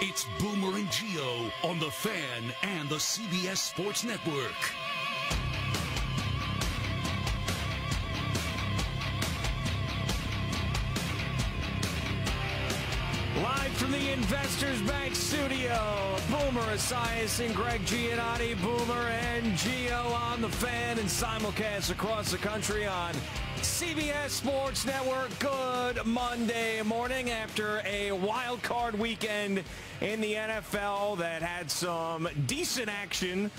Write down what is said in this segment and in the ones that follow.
It's Boomer and Gio on The Fan and the CBS Sports Network. Live from the Investors Bank studio, Boomer Esiason and Greg Giannotti, Boomer and Gio on The Fan and simulcast across the country on CBS Sports Network. Good Monday morning after a wild card weekend in the NFL that had some decent action,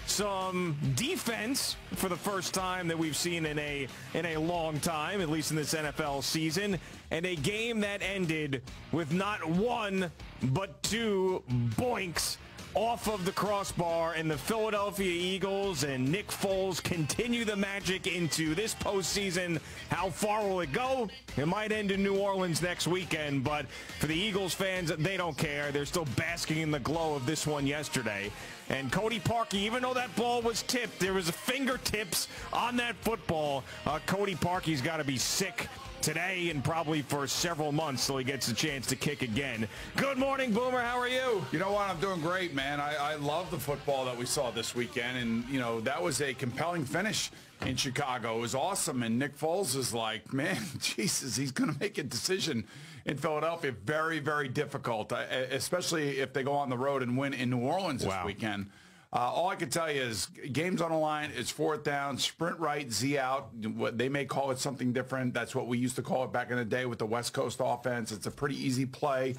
some defense for the first time that we've seen in a long time, at least in this NFL season, and a game that ended with not one but two boinks off of the crossbar, and the Philadelphia Eagles and Nick Foles continue the magic into this postseason. How far will it go? It might end in New Orleans next weekend, but for the Eagles fans, they don't care. They're still basking in the glow of this one yesterday. And Cody Parkey, even though that ball was tipped, there was fingertips on that football. Cody Parkey's got to be sick today and probably for several months till he gets a chance to kick again. Good morning, Boomer. How are you? You know what? I'm doing great, man. I love the football that we saw this weekend, and, you know, that was a compelling finish in Chicago. It was awesome, and Nick Foles is like, man, Jesus, he's going to make a decision in Philadelphia. Very, very difficult, especially if they go on the road and win in New Orleans this weekend. All I can tell you is game's on the line. It's fourth down, sprint right, Z out. They may call it something different. That's what we used to call it back in the day with the West Coast offense. It's a pretty easy play.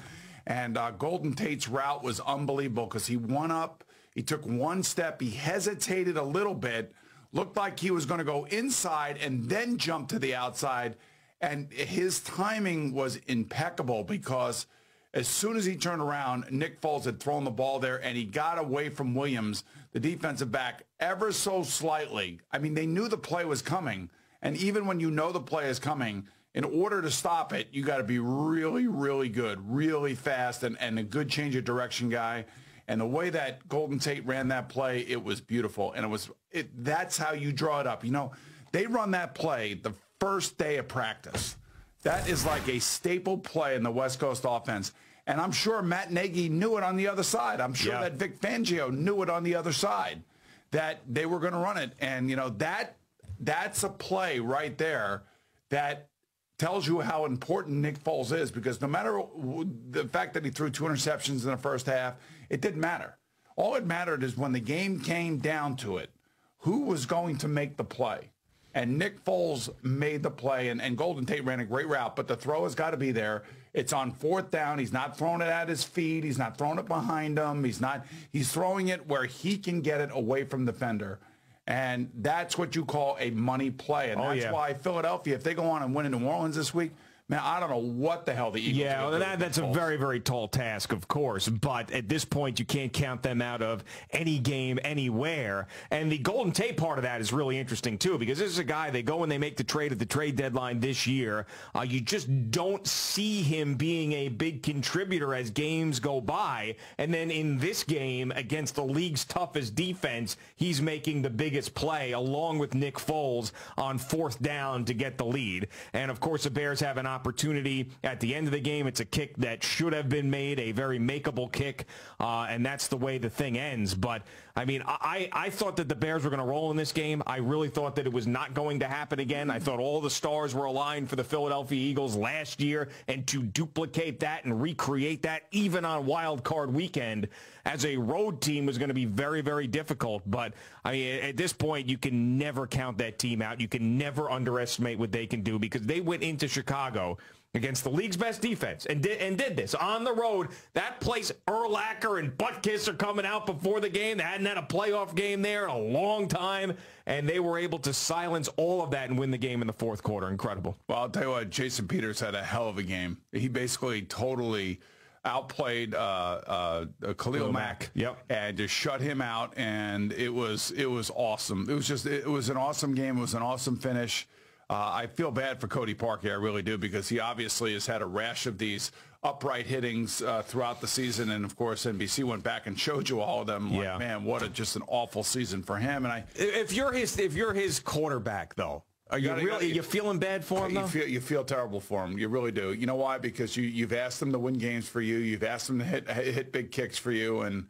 And Golden Tate's route was unbelievable because he went up. He took one step. He hesitated a little bit, looked like he was going to go inside and then jump to the outside. And his timing was impeccable because as soon as he turned around, Nick Foles had thrown the ball there, and he got away from Williams, the defensive back, ever so slightly. I mean, they knew the play was coming, and even when you know the play is coming, in order to stop it, you got to be really, really good, really fast, and a good change of direction guy. And the way that Golden Tate ran that play, it was beautiful, and that's how you draw it up. You know, they run that play the first day of practice. That is like a staple play in the West Coast offense. And I'm sure Matt Nagy knew it on the other side. I'm sure that Vic Fangio knew it on the other side, that they were going to run it. And, you know, that's a play right there that tells you how important Nick Foles is, because no matter the fact that he threw 2 interceptions in the first half, it didn't matter. All it mattered is when the game came down to it, who was going to make the play. And Nick Foles made the play, and Golden Tate ran a great route, but the throw has got to be there. It's on fourth down. He's not throwing it at his feet. He's not throwing it behind him. He's throwing it where he can get it away from the defender. And that's what you call a money play. And that's why Philadelphia, if they go on and win in New Orleans this week, man, I don't know what the hell the Eagles are going to do. That's a very, very tall task, of course. But at this point, you can't count them out of any game anywhere. And the Golden Tate part of that is really interesting, too, because this is a guy, they go and they make the trade at the trade deadline this year. You just don't see him being a big contributor as games go by. And then in this game, against the league's toughest defense, he's making the biggest play, along with Nick Foles, on fourth down to get the lead. And, of course, the Bears have an opportunity at the end of the game. It's a kick that should have been made, a very makeable kick, and that's the way the thing ends. But, I mean, I thought that the Bears were going to roll in this game. I really thought that it was not going to happen again. I thought all the stars were aligned for the Philadelphia Eagles last year, and to duplicate that and recreate that even on Wild Card Weekend as a road team was going to be very, very difficult. But, I mean, at this point, you can never count that team out. You can never underestimate what they can do, because they went into Chicago against the league's best defense and did this on the road. That place, Urlacher and Butkus are coming out before the game. They hadn't had a playoff game there in a long time, and they were able to silence all of that and win the game in the fourth quarter. Incredible. Well, I'll tell you what, Jason Peters had a hell of a game. He basically totally outplayed Khalil Mack, and just shut him out, and it was awesome. It was an awesome game. It was an awesome finish. I feel bad for Cody Parkey, I really do, because he obviously has had a rash of these upright hittings throughout the season, and of course NBC went back and showed you all of them. Like, man, what just an awful season for him. And if you're his quarterback, though, Are you feeling bad for him, though? You feel terrible for him. You really do. You know why? Because you've asked them to win games for you. You've asked them to hit big kicks for you, and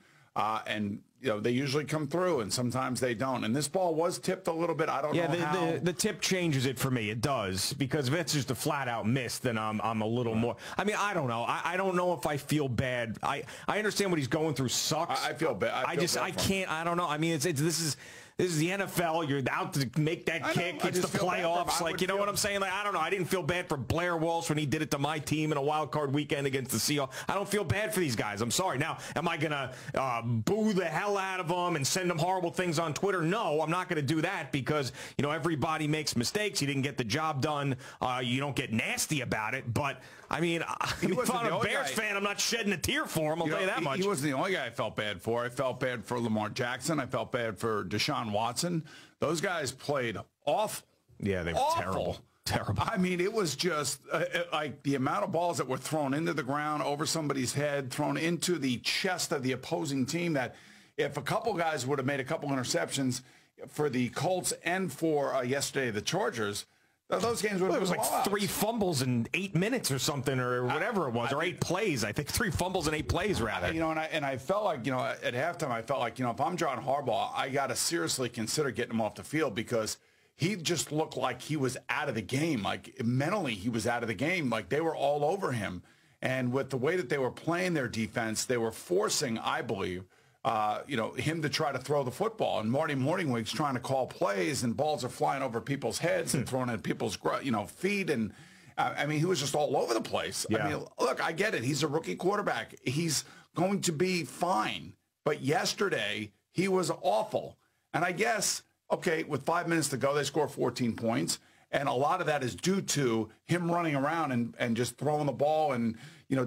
they usually come through, and sometimes they don't. And this ball was tipped a little bit. I don't know how. Yeah, the tip changes it for me. It does, because if it's just a flat-out miss, then I'm a little more. I mean, I don't know. I don't know if I feel bad. I understand what he's going through sucks. I feel bad. I can't. I don't know. I mean, this is the NFL. You're out to make that kick. It's the playoffs. Like, you know what I'm saying? Like, I don't know. I didn't feel bad for Blair Walsh when he did it to my team in a wild card weekend against the Seahawks. I don't feel bad for these guys. I'm sorry. Now, am I going to boo the hell out of them and send them horrible things on Twitter? No, I'm not going to do that, because, everybody makes mistakes. You didn't get the job done. You don't get nasty about it. But, I mean, if I'm a Bears fan, I'm not shedding a tear for him. I'll tell you that much. He wasn't the only guy I felt bad for. I felt bad for Lamar Jackson. I felt bad for Deshaun Watson. Those guys played awful. Yeah, they were terrible. I mean, it was just like the amount of balls that were thrown into the ground, over somebody's head, thrown into the chest of the opposing team, that if a couple guys would have made a couple interceptions for the Colts and for yesterday the Chargers, those games would have been like 3 fumbles in 8 minutes or something, or whatever it was, or 8 plays. I think 3 fumbles in 8 plays, rather. And I felt like, at halftime, I felt like, if I'm John Harbaugh, I got to seriously consider getting him off the field, because he just looked like he was out of the game. Like, mentally, he was out of the game. Like, they were all over him. And with the way that they were playing their defense, they were forcing, I believe, him to try to throw the football. And Marty Morningwig's trying to call plays, and balls are flying over people's heads and thrown at people's, feet. And, I mean, he was just all over the place. Yeah. I mean, look, I get it. He's a rookie quarterback. He's going to be fine. But yesterday, he was awful. And I guess, okay, with 5 minutes to go, they score 14 points. And a lot of that is due to him running around and just throwing the ball and,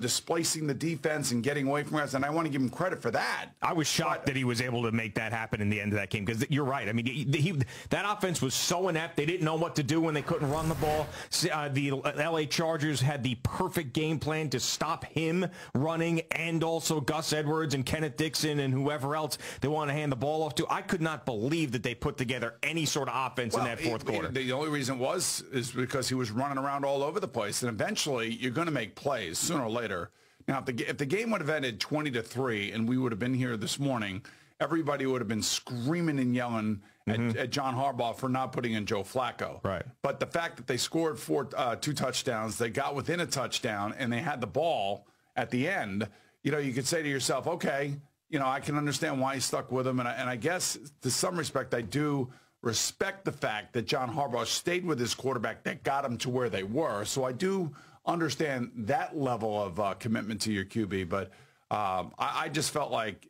displacing the defense and getting away from us. And I want to give him credit for that. I was shocked that he was able to make that happen in the end of that game, because you're right. I mean, that offense was so inept. They didn't know what to do when they couldn't run the ball. The L.A. Chargers had the perfect game plan to stop him running, and also Gus Edwards and Kenneth Dixon and whoever else they want to hand the ball off to. I could not believe that they put together any sort of offense in that fourth quarter. The only reason is because he was running around all over the place. And eventually, you're going to make plays sooner or later. Now, if the game would have ended 20-3 and we would have been here this morning, everybody would have been screaming and yelling at John Harbaugh for not putting in Joe Flacco. Right. But the fact that they scored 2 touchdowns, they got within a touchdown, and they had the ball at the end, you could say to yourself, okay, I can understand why he stuck with him. And I guess to some respect, I do respect the fact that John Harbaugh stayed with his quarterback that got him to where they were. So I do understand that level of commitment to your QB. But I just felt like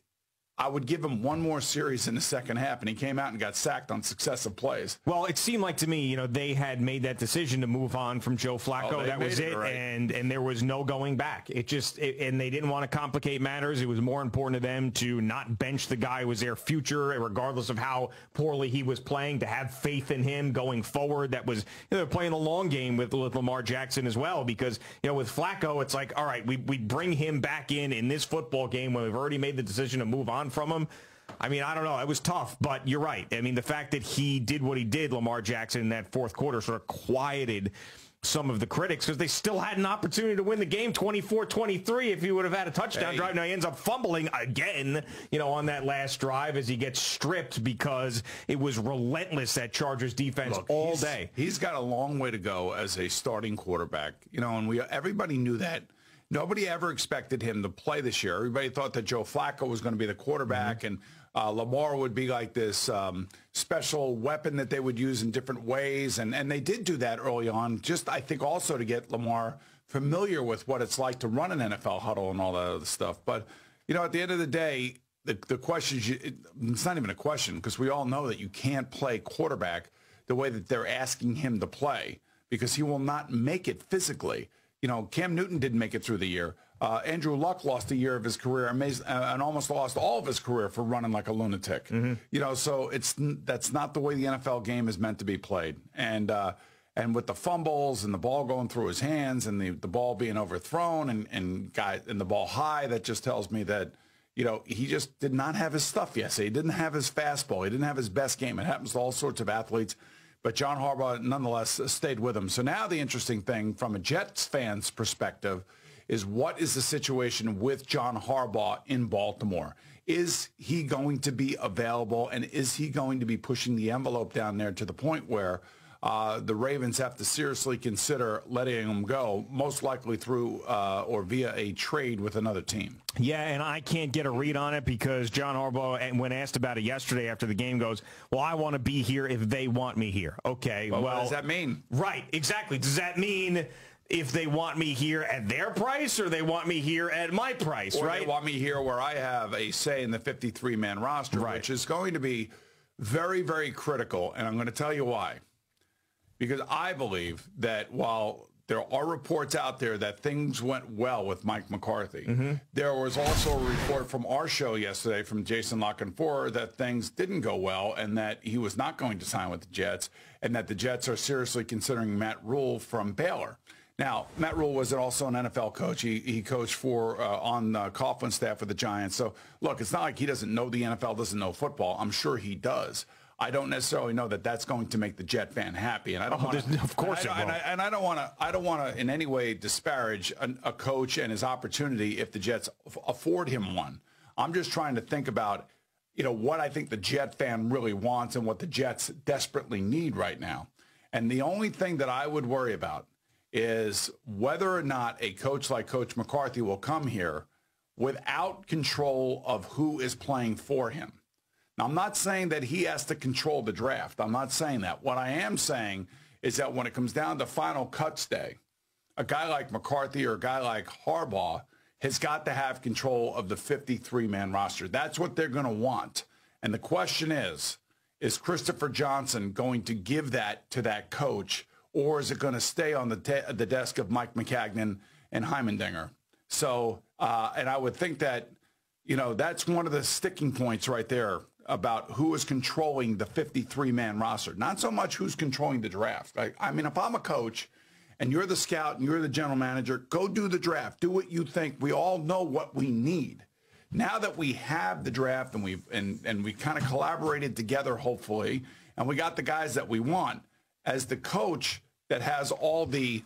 I would give him one more series in the second half, and he came out and got sacked on successive plays. Well, it seemed like to me, they had made that decision to move on from Joe Flacco. That was it, right. and there was no going back. And they didn't want to complicate matters. It was more important to them to not bench the guy who was their future, regardless of how poorly he was playing, to have faith in him going forward. That was, they're playing a long game with Lamar Jackson as well, because, with Flacco, it's like, all right, we bring him back in this football game when we've already made the decision to move on from him. I mean, I don't know. It was tough, but you're right. I mean, the fact that he did what he did, Lamar Jackson, in that fourth quarter sort of quieted some of the critics, because they still had an opportunity to win the game 24-23 if he would have had a touchdown drive. Now he ends up fumbling again, on that last drive as he gets stripped, because it was relentless, that Chargers defense all day. He's got a long way to go as a starting quarterback, and everybody knew that. Nobody ever expected him to play this year. Everybody thought that Joe Flacco was going to be the quarterback, and Lamar would be like this special weapon that they would use in different ways. And they did do that early on, just I think also to get Lamar familiar with what it's like to run an NFL huddle and all that other stuff. But, at the end of the day, the question is, it's not even a question, because we all know that you can't play quarterback the way that they're asking him to play, because he will not make it physically. Cam Newton didn't make it through the year. Andrew Luck lost a year of his career and almost lost all of his career for running like a lunatic. So that's not the way the NFL game is meant to be played. And with the fumbles and the ball going through his hands and the ball being overthrown and the ball high, that just tells me that, he just did not have his stuff yesterday. He didn't have his fastball. He didn't have his best game. It happens to all sorts of athletes. But John Harbaugh, nonetheless, stayed with him. So now the interesting thing from a Jets fan's perspective is what is the situation with John Harbaugh in Baltimore? Is he going to be available, and is he going to be pushing the envelope down there to the point where the Ravens have to seriously consider letting him go, most likely through or via a trade with another team? Yeah, and I can't get a read on it because John Harbaugh, when asked about it yesterday after the game, goes, well, I want to be here if they want me here. Okay, well, what does that mean? Right, exactly. Does that mean if they want me here at their price or they want me here at my price, or right? They want me here where I have a say in the 53-man roster, right, which is going to be very, very critical, and I'm going to tell you why. Because I believe that while there are reports out there that things went well with Mike McCarthy, there was also a report from our show yesterday from Jason Lockenfor that things didn't go well and that he was not going to sign with the Jets and that the Jets are seriously considering Matt Rule from Baylor. Now, Matt Rule was also an NFL coach. He coached on Coughlin's staff with the Giants. So, look, it's not like he doesn't know the NFL, doesn't know football. I'm sure he does. I don't necessarily know that that's going to make the Jet fan happy, and I don't want to. Of course, I don't want to. I don't want to in any way disparage a coach and his opportunity if the Jets afford him one. I'm just trying to think about, what I think the Jet fan really wants and what the Jets desperately need right now. And the only thing that I would worry about is whether or not a coach like Coach McCarthy will come here without control of who is playing for him. Now, I'm not saying that he has to control the draft. I'm not saying that. What I am saying is that when it comes down to final cuts day, a guy like McCarthy or a guy like Harbaugh has got to have control of the 53-man roster. That's what they're going to want. And the question is Christopher Johnson going to give that to that coach, or is it going to stay on the desk of Mike McCagnon and Heimendinger? So, and I would think that, that's one of the sticking points right there about who is controlling the 53-man roster. Not so much who's controlling the draft. I mean, if I'm a coach and you're the scout and you're the general manager, go do the draft. Do what you think. We all know what we need. Now that we have the draft and we kind of collaborated together, hopefully, and we got the guys that we want, as the coach that has all the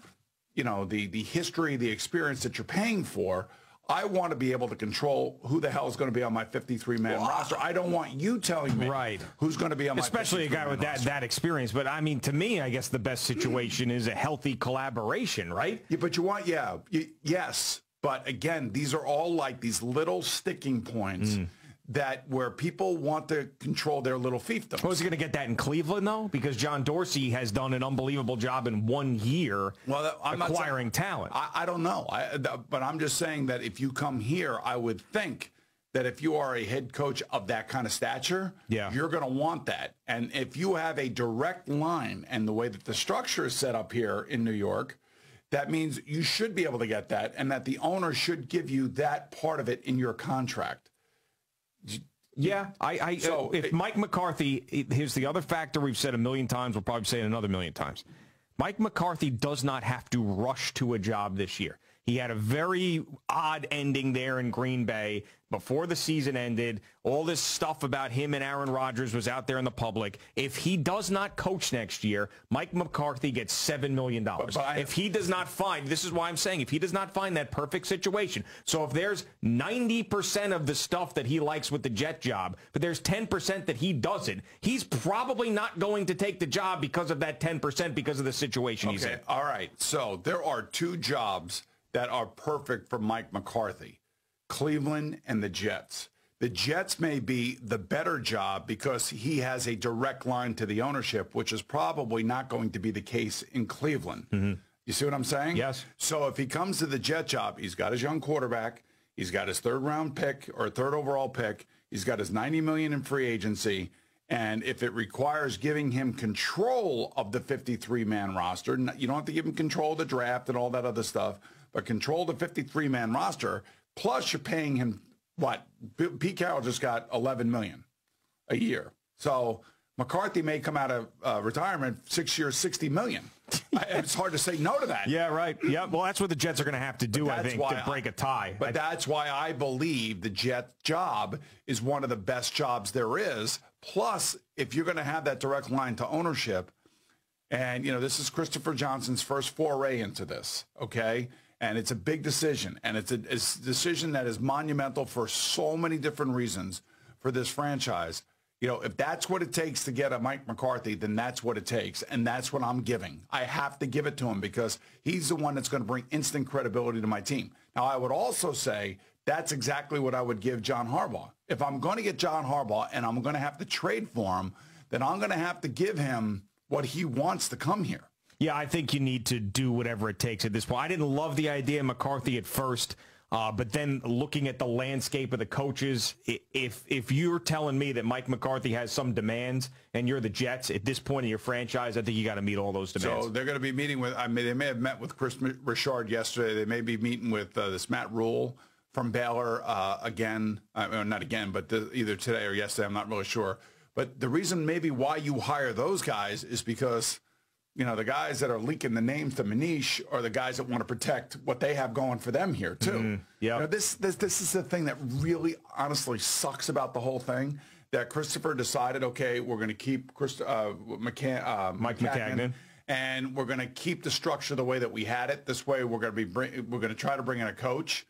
history, the experience that you're paying for, I want to be able to control who the hell is going to be on my 53-man roster. I don't want you telling me who's going to be on my 53-man roster. Especially a guy with that experience. But, I mean, to me, I guess the best situation is a healthy collaboration, right? Yeah, but yes. But, again, these are all like these little sticking points where people want to control their little fiefdoms. Was he going to get that in Cleveland, though? Because John Dorsey has done an unbelievable job in 1 year acquiring talent. I don't know. But I'm just saying that if you come here, I would think that if you are a head coach of that kind of stature, you're going to want that. And if you have a direct line and the way that the structure is set up here in New York, that means you should be able to get that and that the owner should give you that part of it in your contract. Yeah, if Mike McCarthy, here's the other factor we've said a million times, we'll probably say it another million times. Mike McCarthy does not have to rush to a job this year. He had a very odd ending there in Green Bay before the season ended. All this stuff about him and Aaron Rodgers was out there in the public. If he does not coach next year, Mike McCarthy gets $7 million. If he does not find, this is why I'm saying, if he does not find that perfect situation, so if there's 90% of the stuff that he likes with the Jet job, but there's 10% that he doesn't, he's probably not going to take the job because of that 10%, because of the situation he's in. All right. So there are two jobs that are perfect for Mike McCarthy, Cleveland and the Jets. The Jets may be the better job because he has a direct line to the ownership, which is probably not going to be the case in Cleveland. You see what I'm saying? Yes. So if he comes to the Jet job, he's got his young quarterback, he's got his third-round pick or third overall pick, he's got his $90 million in free agency, and if it requires giving him control of the 53-man roster, you don't have to give him control of the draft and all that other stuff, but control the 53-man roster, plus you're paying him, what? Pete Carroll just got $11 million a year. So McCarthy may come out of retirement 6 years, $60 million. It's hard to say no to that. Yeah, right. Yeah, well, that's what the Jets are going to have to do, I think, to break a tie. But that's why I believe the Jet job is one of the best jobs there is. Plus, if you're going to have that direct line to ownership, And, this is Christopher Johnson's first foray into this, okay? And it's a big decision. And it's a decision that is monumental for so many different reasons for this franchise. If that's what it takes to get a Mike McCarthy, then that's what it takes. And that's what I'm giving. I have to give it to him because he's the one that's going to bring instant credibility to my team. Now, I would also say that's exactly what I would give John Harbaugh. If I'm going to get John Harbaugh and I'm going to have to trade for him, then I'm going to have to give him what he wants to come here. Yeah, I think you need to do whatever it takes at this point. I didn't love the idea of McCarthy at first. But then looking at the landscape of the coaches, if you're telling me that Mike McCarthy has some demands and you're the Jets at this point in your franchise, I think you got to meet all those demands. So they're going to be meeting with, they may have met with Chris Richard yesterday. They may be meeting with this Matt Rule from Baylor again. Not again, but either today or yesterday. I'm not really sure. But the reason maybe why you hire those guys is because the guys that are leaking the names to Manish are the guys that want to protect what they have going for them here, too. Mm-hmm. Yeah. This is the thing that really, honestly, sucks about the whole thing, that Christopher decided, okay, we're going to keep Mike McCagnon, and we're going to keep the structure the way that we had it. This way, we're going to try to bring in a coach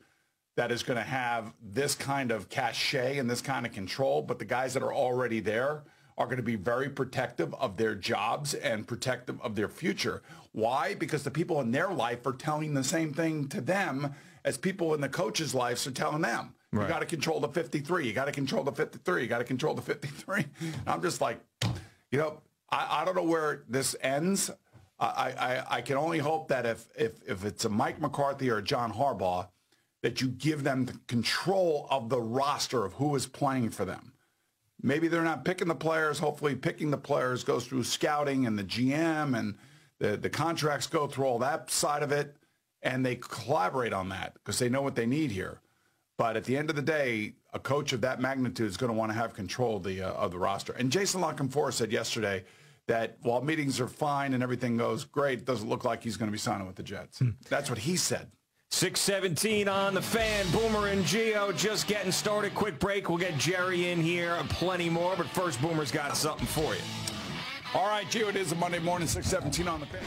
that is going to have this kind of cachet and this kind of control, but the guys that are already there are going to be very protective of their jobs and protective of their future. Why? Because the people in their life are telling the same thing to them as people in the coaches' lives are telling them. Right. You got to control the 53. You got to control the 53. You got to control the 53. I'm just like, I don't know where this ends. I can only hope that if it's a Mike McCarthy or a John Harbaugh, that you give them the control of the roster of who is playing for them. Maybe they're not picking the players. Hopefully picking the players goes through scouting and the GM and the contracts go through all that side of it, and they collaborate on that because they know what they need here. But at the end of the day, a coach of that magnitude is going to want to have control of the roster. And Jason La-Canfora said yesterday that while meetings are fine and everything goes great, it doesn't look like he's going to be signing with the Jets. That's what he said. 6:17 on the Fan. Boomer and Gio just getting started. Quick break. We'll get Jerry in here and plenty more. But first, Boomer's got something for you. All right, Gio, it is a Monday morning, 6:17 on the Fan.